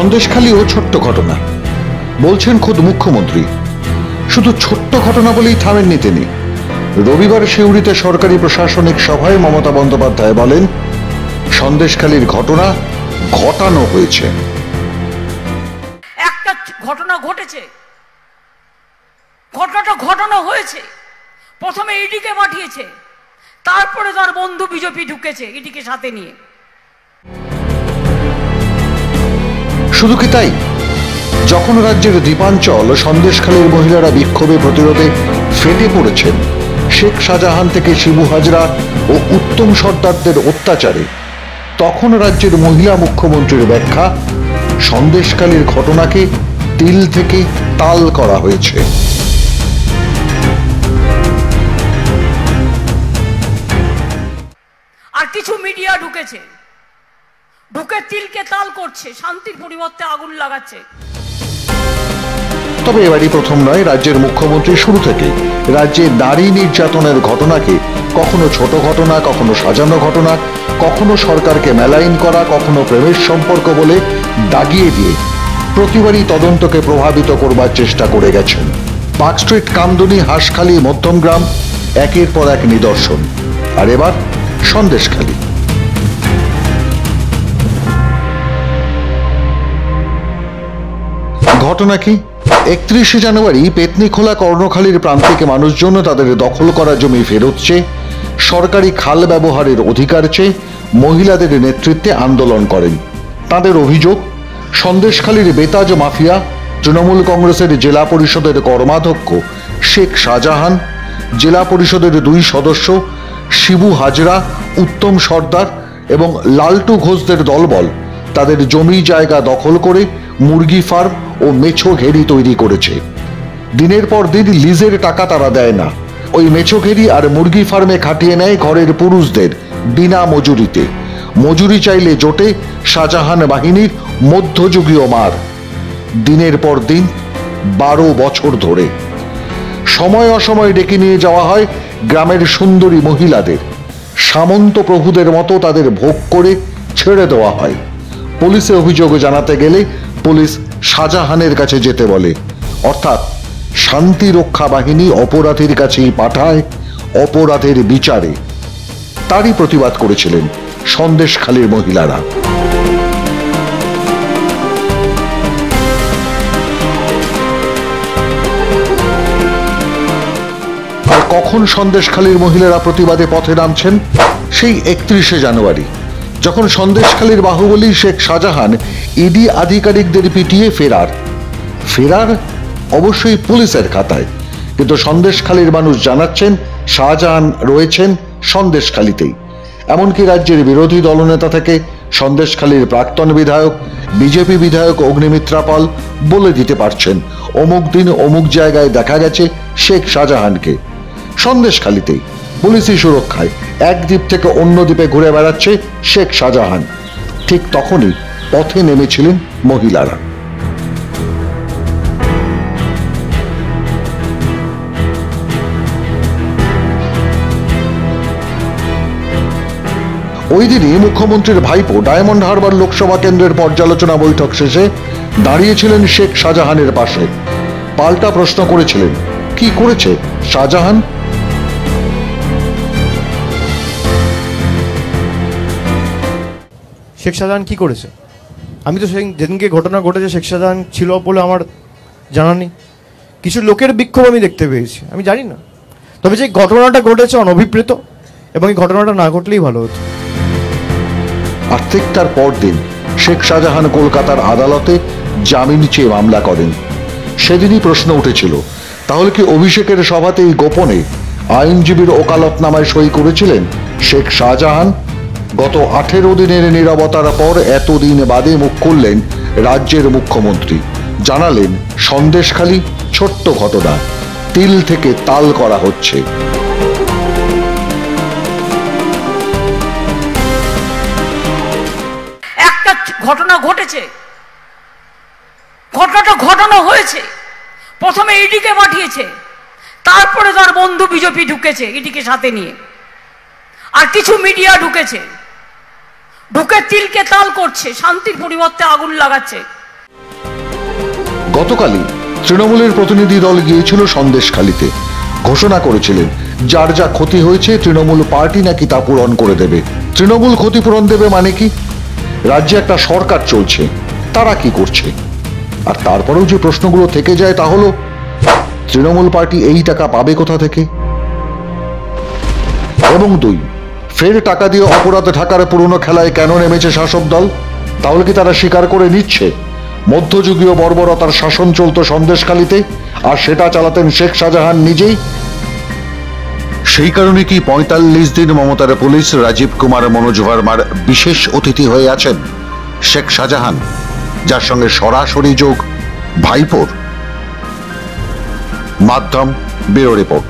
সন্দেশখালীও ছোট্ট ঘটনা বলছেন খোদ মুখ্যমন্ত্রী। শুধু ছোট্ট ঘটনা বলেই থামেননি তিনি। রবিবার সিউড়িতে সরকারি প্রশাসনিক সভায় মমতা বন্দ্যোপাধ্যায় বলেন, সন্দেশখালীর ঘটনা ঘটানো হয়েছে। একটা ঘটনা ঘটেছে, ঘটনাটা ঘটানো হয়েছে। প্রথমে ইডিকে পাঠিয়েছে, তারপরে তার বন্ধু বিজেপি ঢুকেছে ইডিকে সাথে নিয়ে। শুধু কি তাই, যখন রাজ্যের দ্বীপাঞ্চল সন্দেশখালীর মহিলারা বিক্ষোভে প্রতিরোধে ফেটে পড়েছেন শেখ শাহজাহান থেকে শিবু হাজরা ও উত্তম সর্দারদের অত্যাচারে, তখন রাজ্যের মহিলা মুখ্যমন্ত্রীর ব্যাখ্যা, সন্দেশখালীর ঘটনাকে তিল থেকে তাল করা হয়েছে। আর কিছু মিডিয়া ঢুকেছে, ঢুকে তিলকে তাল করছে, শান্তির পরিবর্তে আগুন লাগাচ্ছে। তবে এবারই প্রথম নয়, রাজ্যের মুখ্যমন্ত্রী শুরু থেকে রাজ্যে নারী নির্যাতনের ঘটনাকে কখনো ছোট ঘটনা, কখনো সাজানো ঘটনা, কখনো সরকারকে মেলাইন করা, কখনো প্রেমের সম্পর্ক বলে দাগিয়ে দিয়ে প্রতিবারই তদন্তকে প্রভাবিত করবার চেষ্টা করে গেছেন। পার্ক স্ট্রিট, কামদুনি, হাঁসখালী, মধ্যমগ্রাম একের পর এক নিদর্শন। আর এবার সন্দেশখালী। ঘটনা কি? 31শে জানুয়ারি পেতনিখোলা কর্ণখালীর প্রান্তিক মানুষজন তাদের দখল করা জমি ফেরত চেয়ে, সরকারি খাল ব্যবহারের অধিকার চেয়ে মহিলাদের নেতৃত্বে আন্দোলন করেন। তাদের অভিযোগ, সন্দেশখালীর বেতাজ মাফিয়া তৃণমূল কংগ্রেসের জেলা পরিষদের কর্মাধ্যক্ষ শেখ শাহজাহান, জেলা পরিষদের 2 সদস্য শিবু হাজরা, উত্তম সর্দার এবং লালটু ঘোষদের দলবল তাদের জমি জায়গা দখল করে মুরগি ফার্ম ও মেছো ঘেরি তৈরি করেছে। দিনের পর দিন লিজের টাকা তারা দেয় না। ওই মেছো ঘেরি আর মুরগি ফার্মে খাটিয়ে নেয় ঘরের পুরুষদের বিনা মজুরিতে। মজুরি চাইলে জোটে শাহজাহান বাহিনীর মধ্যযুগীয় মার। দিনের পর দিন 12 বছর ধরে সময় অসময় ডেকে নিয়ে যাওয়া হয় গ্রামের সুন্দরী মহিলাদের। সামন্ত প্রভুদের মতো তাদের ভোগ করে ছেড়ে দেওয়া হয়। পুলিশে অভিযোগ জানাতে গেলে পুলিশ শাহজাহানের কাছে যেতে বলে, অর্থাৎ শান্তি রক্ষা বাহিনী অপরাধীর কাছেই পাঠায় অপরাধের বিচারে। তারই প্রতিবাদ করেছিলেন সন্দেশখালীর মহিলারা। আর কখন সন্দেশখালীর মহিলারা প্রতিবাদে পথে নামছেন? সেই 31শে জানুয়ারি, যখন সন্দেশখালীর বাহুবলী শেখ শাহজাহান ইডি আধিকারিকদের পিটিয়ে ফেরার অবশ্যই পুলিশের খাতায়, কিন্তু সন্দেশখালীর মানুষ জানাচ্ছেন শাহজাহান রয়েছেন সন্দেশখালীতেই। এমনকি রাজ্যের বিরোধী দলনেতা থেকে সন্দেশখালীর প্রাক্তন বিধায়ক, বিজেপি বিধায়ক অগ্নিমিত্রা পাল বলে দিতে পারছেন, অমুক দিন অমুক জায়গায় দেখা গেছে শেখ শাহজাহানকে। সন্দেশখালীতেই পুলিশি সুরক্ষায় এক দ্বীপ থেকে অন্য দ্বীপে ঘুরে বেড়াচ্ছে শেখ শাহজাহান। ঠিক তখনই পথে নেমেছিলেন মহিলারা। ওই দিনই মুখ্যমন্ত্রীর ভাইপো ডায়মন্ড হারবার লোকসভা কেন্দ্রের পর্যালোচনা বৈঠক শেষে দাঁড়িয়েছিলেন শেখ শাহজাহানের পাশে। পাল্টা প্রশ্ন করেছিলেন, কি করেছে শাহজাহান? শেখ শাহজাহান কি করেছে? আমি তো যেদিনকে ঘটনা ঘটেছে শেখ শাহজাহান ছিল বলে আমার জানা নেই। কিছু লোকের বিক্ষোভ আমি দেখতে পেয়েছি, আমি জানি না। তবে যে ঘটনাটা ঘটেছে অনভিপ্রেত, এবং এই ঘটনাটা না ঘটলেই ভালো হতো। আর ঠিক তার পরদিন শেখ শাহজাহান কলকাতার আদালতে জামিন চেয়ে মামলা করেন। সেদিনই প্রশ্ন উঠেছিল, তাহলে কি অভিষেকের সভাতেই গোপনে আইনজীবীর ওকালতনামায় সই করেছিলেন শেখ শাহজাহান? গত 18 দিনের নীরবতার পর এতদিন বাদে মুখ খুললেন রাজ্যের মুখ্যমন্ত্রী। জানালেন, সন্দেশখালী ছোট্ট ঘটনা, তিল থেকে তাল করা হচ্ছে। একটা ঘটনা ঘটেছে, ঘটনাটা ঘটানো হয়েছে। প্রথমে ইডিকে পাঠিয়েছে, তারপরে তার বন্ধু বিজেপি ঢুকেছে ইডিকে সাথে নিয়ে। আর কিছু মিডিয়া ঢুকেছে, ঢুকে তিলকে তাল করছে, শান্তির পরিবর্তে আগুন লাগাচ্ছে। গতকালই তৃণমূলের প্রতিনিধি দল গিয়েছিল সন্দেশখালীতে, ঘোষণা করেছিলেন যার যা ক্ষতি হয়েছে তৃণমূল পার্টি নাকি তা পূরণ করে দেবে। তৃণমূল ক্ষতিপূরণ দেবে মানে কি? রাজ্যে একটা সরকার চলছে, তারা কি করছে? আর তারপরেও যে প্রশ্নগুলো থেকে যায় তা হলো, তৃণমূল পার্টি এই টাকা পাবে কোথা থেকে? এবং 2, ফের টাকা দিয়ে অপরাধ ঢাকার পুরনো খেলায় কেন নেমেছে শাসক দল? তাহলে কি তারা স্বীকার করে নিচ্ছে মধ্যযুগীয় বর্বরতার শাসন চলত সন্দেশখালীতে, আর সেটা চালাতেন শেখ শাহজাহান নিজেই? সেই কারণে কি 45 দিন মমতার পুলিশ রাজীব কুমার মনোজ ভার্মার বিশেষ অতিথি হয়ে আছেন শেখ শাহজাহান, যার সঙ্গে সরাসরি যোগ ভাইপোর? মাধ্যম ব্যুরো রিপোর্ট।